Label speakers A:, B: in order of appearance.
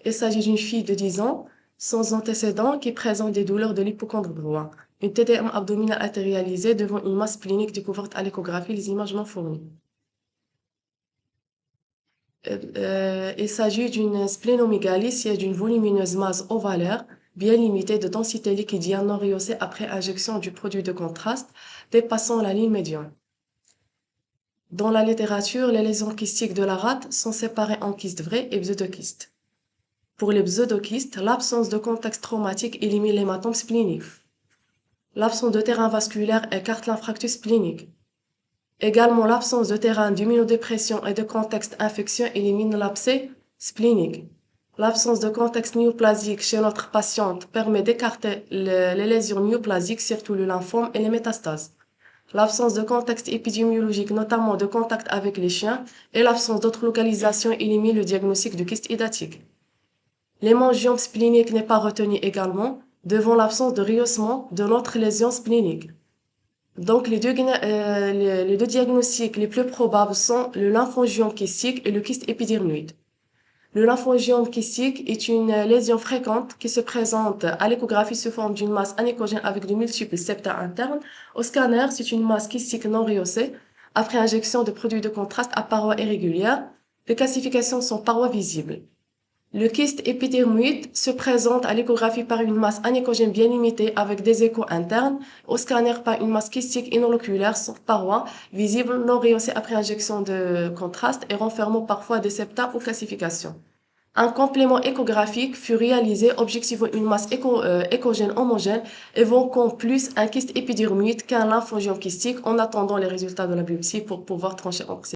A: Il s'agit d'une fille de 10 ans, sans antécédents, qui présente des douleurs de l'hypocondre droit. Une TDM abdominale artérialisée devant une masse splénique découverte à l'échographie, les images non fournies. Il s'agit d'une splénomégalie, siège d'une volumineuse masse ovalaire, bien limitée de densité liquidienne non rehaussée après injection du produit de contraste, dépassant la ligne médiane. Dans la littérature, les lésions kystiques de la rate sont séparées en kystes vrais et pseudokystes. Pour les pseudokystes, l'absence de contexte traumatique élimine l'hématome splénique. L'absence de terrain vasculaire écarte l'infarctus splénique. Également, l'absence de terrain d'immunodépression et de contexte infectieux élimine l'abcès splénique. L'absence de contexte myoplasique chez notre patiente permet d'écarter les lésions myoplasiques, surtout le lymphome et les métastases. L'absence de contexte épidémiologique, notamment de contact avec les chiens, et l'absence d'autres localisations élimine le diagnostic du kyste hydatique. L'hémangiome splénique n'est pas retenu également, devant l'absence de rehaussement de notre lésion splénique. Donc, les deux diagnostics les plus probables sont le lymphangiome kystique et le kyste épidermoïde. Le lymphangiome kystique est une lésion fréquente qui se présente à l'échographie sous forme d'une masse anéchogène avec de multiples septa internes. Au scanner, c'est une masse kystique non rehaussée après injection de produits de contraste à parois irrégulières. Les classifications sont parois visibles. Le kyste épidermoïde se présente à l'échographie par une masse anéchogène bien limitée avec des échos internes, au scanner par une masse kystique inoloculaire sans paroi, visible, non rehaussée après injection de contraste et renfermant parfois des septa ou calcifications. Un complément échographique fut réalisé objectivant une masse échogène homogène évoquant plus un kyste épidermoïde qu'un lymphangiome kystique en attendant les résultats de la biopsie pour pouvoir trancher entre